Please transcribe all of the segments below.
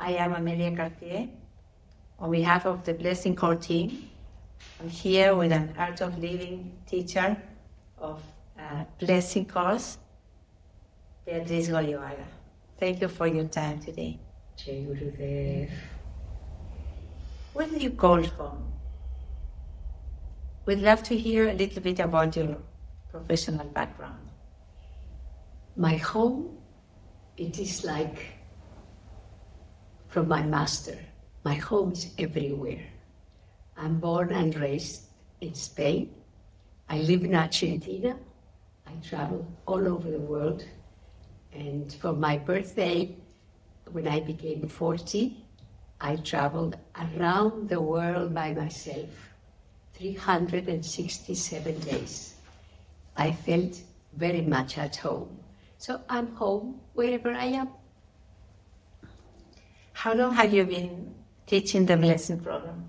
I am Amelie on behalf of the Blessing Core team. I'm here with an Art of Living teacher of Blessing Course, Beatriz Goyoaga. Thank you for your time today. Jai Gurudev. Where do you call home? We'd love to hear a little bit about your professional background. My home, it is like from my master. My home is everywhere. I'm born and raised in Spain. I live in Argentina. I travel all over the world. And for my birthday, when I became 40, I traveled around the world by myself, 367 days. I felt very much at home. So I'm home wherever I am. How long have you been teaching the Blessing program?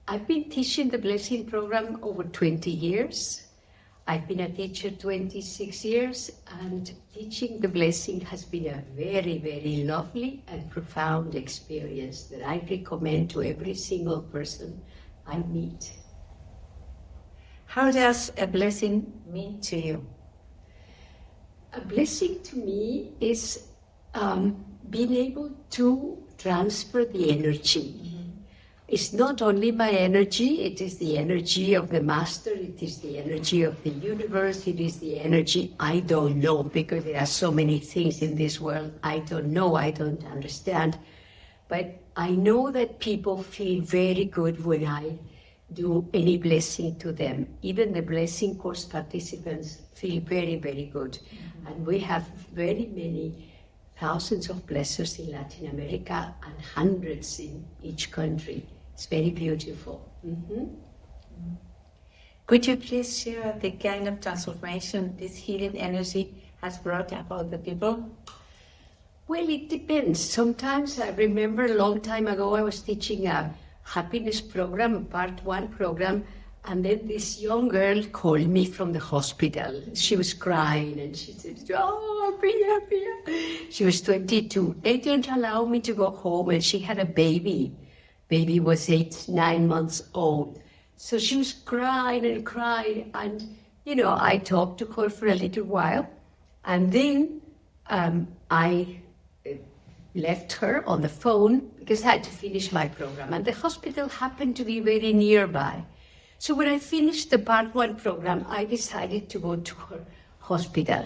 I've been teaching the Blessing program over 20 years. I've been a teacher 26 years, and teaching the Blessing has been a very, very lovely and profound experience that I recommend to every single person I meet. How does a blessing mean to you? A blessing to me is being able to transfer the energy. It's not only my energy, it is the energy of the Master, it is the energy of the universe, it is the energy I don't know, because there are so many things in this world I don't know, I don't understand. But I know that people feel very good when I do any blessing to them. Even the Blessing Course participants feel very, very good. And we have very many thousands of blessers in Latin America and hundreds in each country. It's very beautiful. Could you please share the kind of transformation this healing energy has brought about the people? Well, it depends. Sometimes I remember a long time ago I was teaching a happiness program, a part 1 program, and then this young girl called me from the hospital. She was crying and she said, "Oh, Pia." She was 22. They didn't allow me to go home, and she had a baby. Baby was 8-9 months old. So she was crying and crying, and I talked to her for a little while, and then I left her on the phone because I had to finish my program, and the hospital happened to be very nearby. So when I finished the part 1 program, I decided to go to her hospital.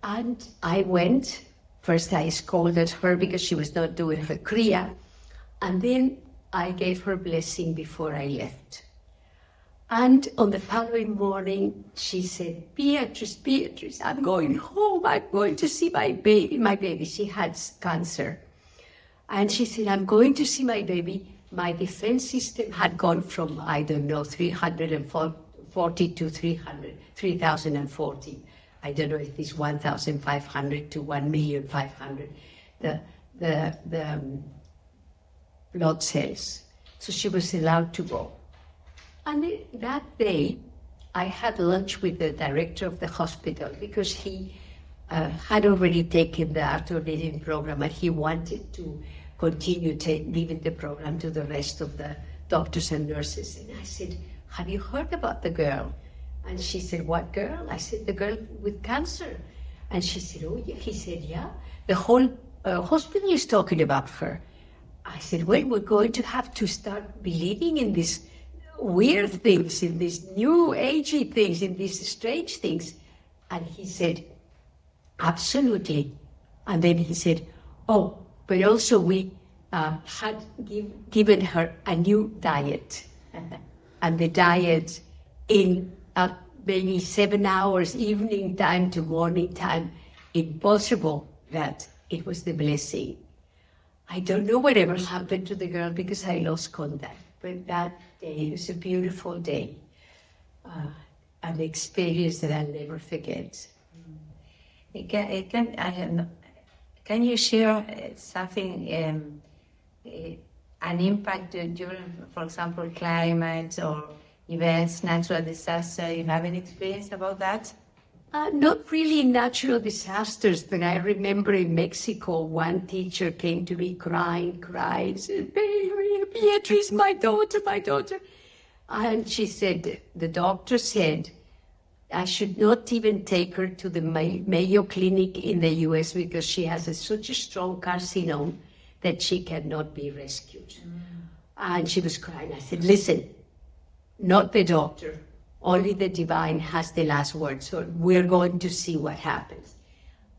And I went. First I scolded her because she was not doing her Kriya, and then I gave her blessing before I left. And on the following morning, she said, Beatriz, I'm going home. I'm going to see my baby. My baby, she had cancer. And she said, I'm going to see my baby. My defense system had gone from, 340 to 3,040. I don't know if it's 1,500 to 1,500,000. The blood cells. So she was allowed to go. And that day, I had lunch with the director of the hospital because he had already taken the Art of Living program, and he wanted to continue giving the program to the rest of the doctors and nurses. And I said, have you heard about the girl? And she said, what girl? I said, the girl with cancer. And she said, oh, yeah. He said, yeah. The whole hospital is talking about her. I said, well, we're going to have to start believing in these weird things, in these new agey things, in these strange things. And he said, absolutely. And then he said, oh, but also we had given her a new diet. And the diet in maybe 7 hours, evening time to morning time, impossible that it was the blessing. I don't know whatever happened to the girl because I lost contact. But that day was a beautiful day, an experience that I'll never forget. Can you share something, an impact during, for example, climate or events, natural disaster? You have any experience about that? Not really natural disasters, but I remember in Mexico, one teacher came to me crying, said, Beatriz, my daughter. And she said, the doctor said, I should not even take her to the Mayo Clinic in the US because she has such a strong carcinoma that she cannot be rescued. And she was crying. I said, listen, not the doctor. Only the divine has the last word, so we're going to see what happens.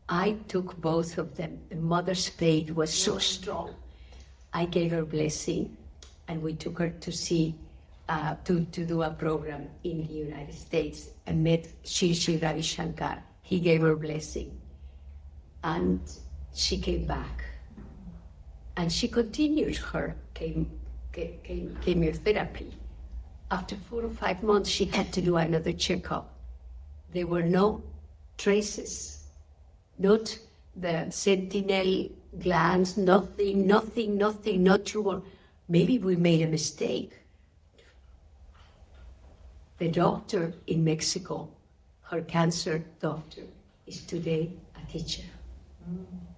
I took both of them. The mother's faith was so strong. I gave her blessing, and we took her to see, to do a program in the United States, and met Shri Ravi Shankar. He gave her blessing, and she came back. And she continued her chemotherapy. After 4 or 5 months, she had to do another checkup. There were no traces, not the sentinel glands, nothing, not true. Maybe we made a mistake. The doctor in Mexico, her cancer doctor, is today a teacher.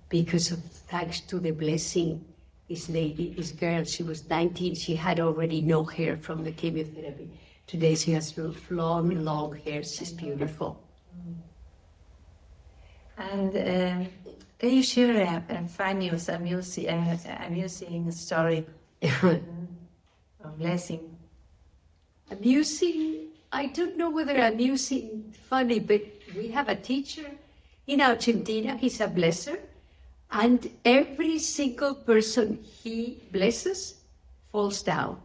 Because of, thanks to the blessing, this girl, she was 19, she had already no hair from the chemotherapy. Today she has long hair, she's beautiful. And can you share a funny or amusing story of blessing? Amusing, I don't know whether amusing, funny, but we have a teacher in Argentina, he's a blesser. And every single person he blesses falls down.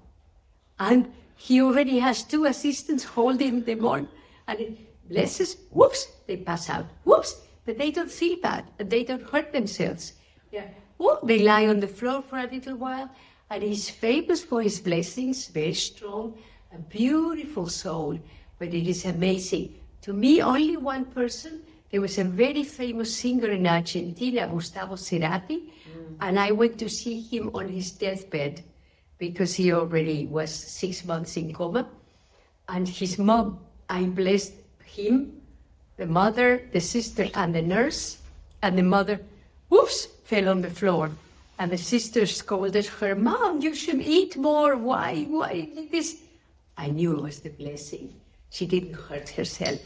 And he already has 2 assistants holding them on. And it blesses, whoops, they pass out, whoops, but they don't feel bad and they don't hurt themselves. Yeah. Whoop, they lie on the floor for a little while. And he's famous for his blessings, very strong, a beautiful soul. But it is amazing. To me, only one person. There was a very famous singer in Argentina, Gustavo Cerati, and I went to see him on his deathbed because he already was 6 months in coma. And his mom, I blessed him, the mother, the sister, and the nurse. And the mother, whoops, fell on the floor. And the sister scolded her, Mom, you should eat more. Why this? I knew it was the blessing. She didn't hurt herself.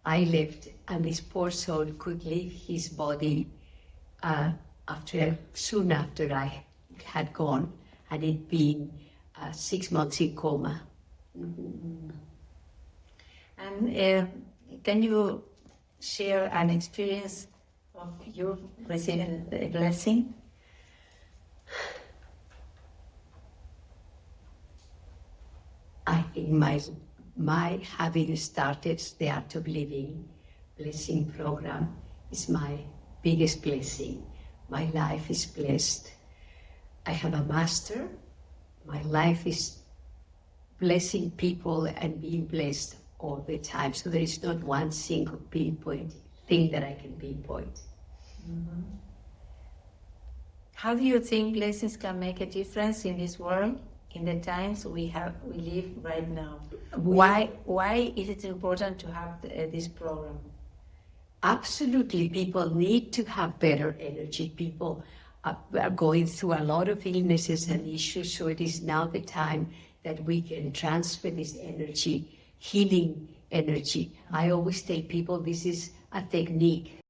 I left, and this poor soul could leave his body soon after I had gone, and it been 6 months in coma. And can you share an experience of you receiving a blessing? I think my having started the Art of Living blessing program is my biggest blessing. My life is blessed. I have a master. My life is blessing people and being blessed all the time. So there is not one single pinpoint thing that I can pinpoint. Mm-hmm. How do you think blessings can make a difference in this world? In the times we live right now, why is it important to have this program? Absolutely, people need to have better energy. People are going through a lot of illnesses and issues, so it is now the time that we can transfer this energy, healing energy. I always tell people this is a technique.